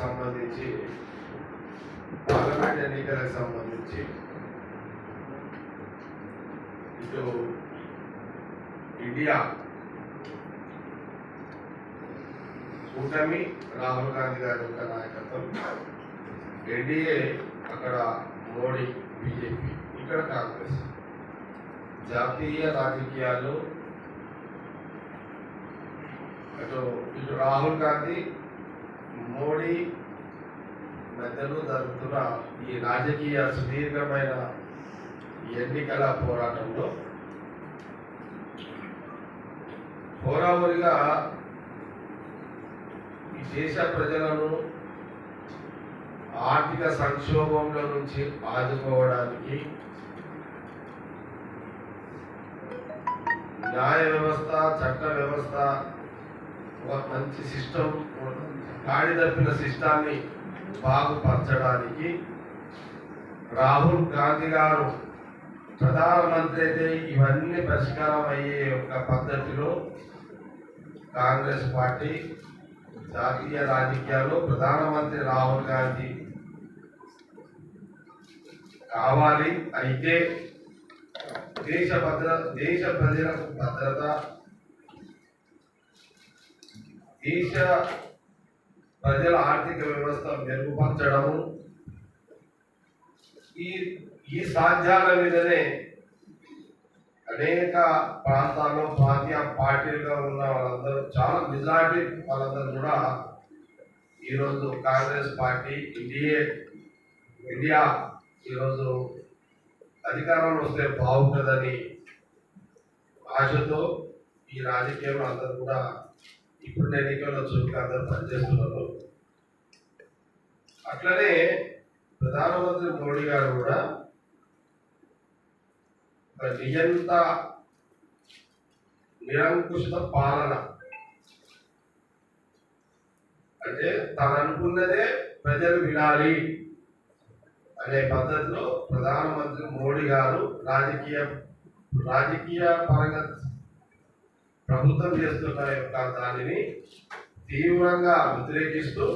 సంబంధించి పార్లమెంట్ ఎన్నికలకు సంబంధించి ఇటు ఇండియా కూటమి రాహుల్ గాంధీ గారి యొక్క నాయకత్వం, ఎన్డీఏ అక్కడ మోడీ బీజేపీ, ఇక్కడ కాంగ్రెస్. జాతీయ రాజకీయాల్లో ఇటు రాహుల్ గాంధీ మోడీ మధ్యలో జరుగుతున్న ఈ రాజకీయ సుదీర్ఘమైన ఎన్నికల పోరాటంలో హోరాహోరీగా ఈ దేశ ప్రజలను ఆర్థిక సంక్షోభంలో నుంచి ఆదుకోవడానికి న్యాయ వ్యవస్థ, చట్ట వ్యవస్థ ఒక మంచి సిస్టమ్, గాడి తప్పిన సిస్టాన్ని బాగుపరచడానికి రాహుల్ గాంధీ గారు ప్రధానమంత్రి అయితే ఇవన్నీ పరిష్కారం అయ్యే ఒక పద్ధతిలో కాంగ్రెస్ పార్టీ జాతీయ రాజకీయాల్లో ప్రధానమంత్రి రాహుల్ గాంధీ కావాలి. అయితే దేశ ప్రజలకు భద్రత, దేశ ప్రజల ఆర్థిక వ్యవస్థ మెరుగుపరచడము, ఈ సాధ్యాల మీదనే అనేక ప్రాంతాల్లో ప్రాంతీయ పార్టీలుగా ఉన్న వాళ్ళందరూ, చాలా మెజారిటీ వాళ్ళందరూ కూడా ఈరోజు కాంగ్రెస్ పార్టీ ఇండియా ఈరోజు అధికారంలో వస్తే బాగుంటుందని ఆశతో ఈ రాజకీయంలో అందరూ కూడా ఇప్పుడు ఎన్నికల్లో చురుకు అందరూ పనిచేస్తున్నారు. అట్లనే ప్రధానమంత్రి మోడీ గారు కూడా నియంత నిరంకుశ పాలన, అంటే తను అనుకున్నదే ప్రజలు వినాలి అనే పద్ధతిలో ప్రధానమంత్రి మోడీ గారు రాజకీయ పరంగా ప్రభుత్వం చేస్తున్న యొక్క దానిని తీవ్రంగా వ్యతిరేకిస్తూ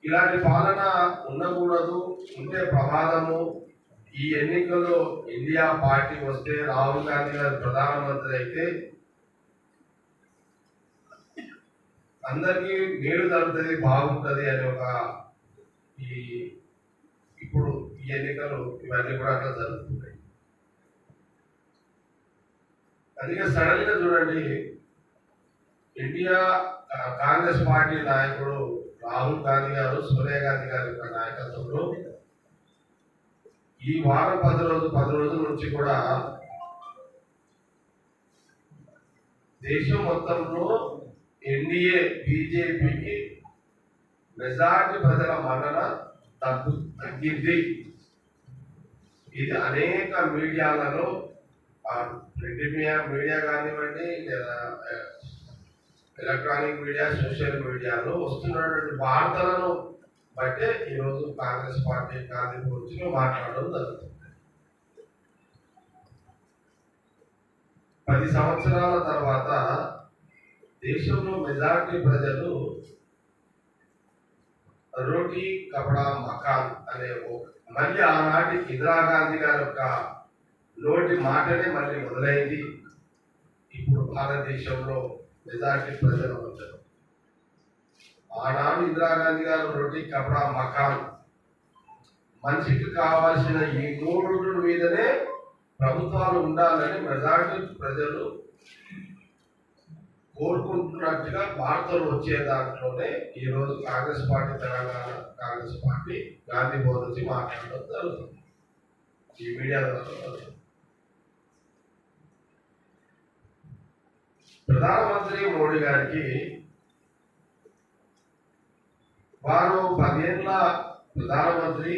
ఇలాంటి పాలన ఉండకూడదు, ఉంటే ప్రమాదము, ఈ ఎన్నికల్లో ఇండియా పార్టీ వస్తే రాహుల్ గాంధీ గారు ప్రధానమంత్రి అయితే అందరికీ మేలు జరుగుతుంది, బాగుంటుంది అని ఒక ఇప్పుడు ఈ ఎన్నికలు ఇవన్నీ కూడా అట్లా జరుగుతున్నాయి. అందుకే సడన్ గా చూడండి, ఇండియా కాంగ్రెస్ పార్టీ నాయకుడు రాహుల్ గాంధీ గారు, సోనియా గాంధీ గారి యొక్క నాయకత్వంలో ఈ వారం 10 రోజుల నుంచి కూడా దేశం మొత్తంలో ఎన్డీఏ బీజేపీకి మెజారిటీ ప్రజల మన్నన తగ్గింది. ఇది అనేక మీడియాలలో, ప్రింట్ మీడియా కానివ్వండి, లేదా ఎలక్ట్రానిక్ మీడియా, సోషల్ మీడియాలో వస్తున్నటువంటి వార్తలను బట్టే ఈరోజు కాంగ్రెస్ పార్టీ గాంధీ గురించి మాట్లాడడం జరుగుతుంది. 10 సంవత్సరాల తర్వాత దేశంలో మెజారిటీ ప్రజలు రోటీ కపడా మకాన్ అనే మళ్ళీ ఆనాటి ఇందిరాగాంధీ గారి యొక్క నోటి మాటనే మళ్ళీ మొదలైంది. ఇప్పుడు భారతదేశంలో మెజారిటీ ప్రజల మధ్య ఆనాడు ఇందిరాగాంధీ గారు రోటీ కపడా మకాన్, మనిషికి కావాల్సిన ఈ 3 మీదనే ప్రభుత్వాలు ఉండాలని మెజారిటీ ప్రజలు కోరుకుంటున్నట్టుగా వార్తలు వచ్చే దాంట్లోనే ఈరోజు కాంగ్రెస్ పార్టీ, తెలంగాణ కాంగ్రెస్ పార్టీ గాంధీ భవన్ నుంచి మాట్లాడడం జరుగుతుంది ఈ మీడియా ద్వారా. ప్రధానమంత్రి మోడీ గారికి వారు 10 ఏళ్ళ ప్రధానమంత్రి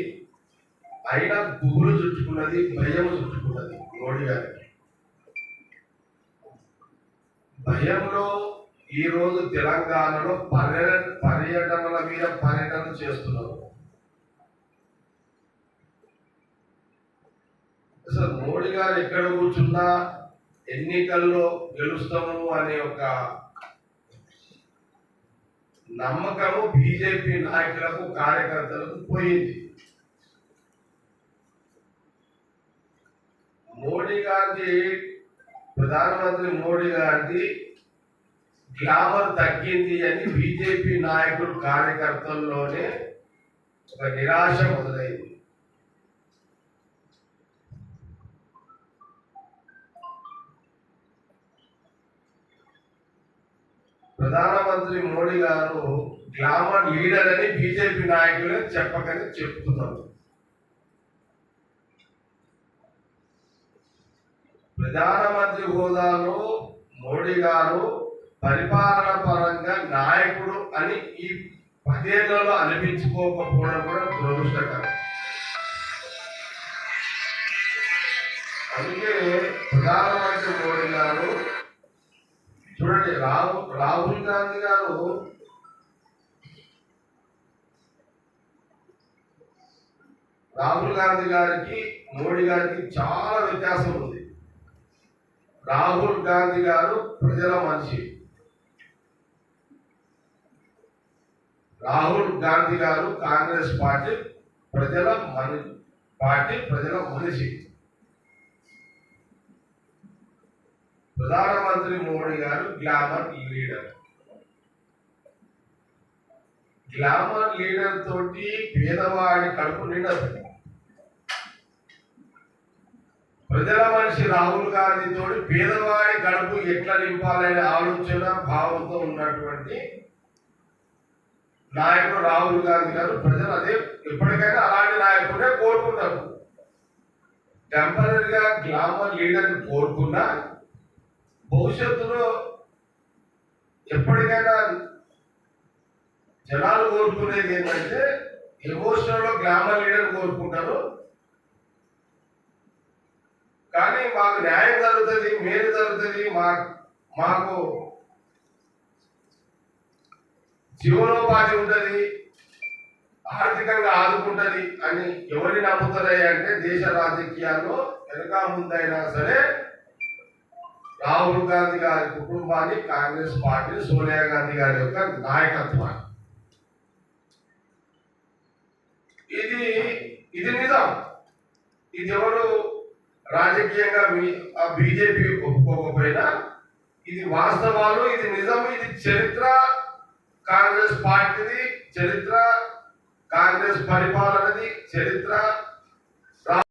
అయినా గుబులు చుట్టుకున్నది, భయం చుట్టుకున్నది మోడీ గారికి. భయంలో ఈరోజు తెలంగాణలో పర్యటనల మీద పర్యటన చేస్తున్నారు. అసలు మోడీ గారు ఎక్కడ కూర్చున్నా ఎన్నికల్లో గెలుస్తాము అనే ఒక నమ్మకము బీజేపీ నాయకులకు కార్యకర్తలకు పోయింది. మోడీ గారి ప్రధానమంత్రి మోడీ గారి గ్లామర్ తగ్గింది అని బీజేపీ నాయకులు కార్యకర్తల్లోనే ఒక నిరాశ మొదలైంది. ప్రధానమంత్రి మోడీ గారు గ్లామర్ లీడర్ అని బీజేపీ నాయకులే చెప్పకని చెప్తున్నారు. ప్రధానమంత్రి హోదాలో మోడీ గారు పరిపాలన పరంగా నాయకుడు అని ఈ 10 ఏళ్లలో అనిపించుకోకపోవడం కూడా దురదృష్టకరం. అందుకే ప్రధానమంత్రి మోడీ గారు చూడండి, రాహుల్ గాంధీ గారు రాహుల్ గాంధీ గారికి మోడీ గారికి చాలా వ్యత్యాసం ఉంది. రాహుల్ గాంధీ గారు ప్రజల మనిషి. రాహుల్ గాంధీ గారు కాంగ్రెస్ పార్టీ ప్రజల మనిషి. ప్రధానమంత్రి మోడీ గారు గ్లామర్ లీడర్. గ్లామర్ లీడర్ తోటి పేదవాడి కడుపు నిండదు. ప్రజల మనిషి రాహుల్ గాంధీ తోటి పేదవాడి కడుపు ఎట్లా నింపాలనే ఆలోచన భావంతో ఉన్నటువంటి నాయకుడు రాహుల్ గాంధీ గారు. ప్రజలు అదే ఎప్పటికైనా అలాంటి నాయకుడే కోరుకుంటారు. టెంపరీగా గ్లామర్ లీడర్ కోరుకున్నా భవిష్యత్తులో ఎప్పటికైనా జనాలు కోరుకునేది ఏంటంటే ఎమోషనల్ లో గ్లామర్ లీడర్ కోరుకుంటారు. కానీ మాకు న్యాయం జరుగుతుంది, మేలు జరుగుతుంది, మాకు జీవనోపాధి ఉంటుంది, ఆర్థికంగా ఆదుకుంటుంది అని ఎవరిని నమ్ముతారయ్యా అంటే దేశ రాజకీయాల్లో వెనక ముందైనా సరే రాహుల్ గాంధీ గారి కుటుంబాన్ని, కాంగ్రెస్ పార్టీ, సోనియా గాంధీ గారి యొక్క నాయకత్వాన్ని. ఇది నిజం. ఇది ఎవరు రాజకీయంగా బీజేపీ ఒప్పుకోకపోయినా ఇది వాస్తవాలు, ఇది నిజం, ఇది చరిత్ర. కాంగ్రెస్ పార్టీది చరిత్ర, కాంగ్రెస్ పరిపాలనది చరిత్ర.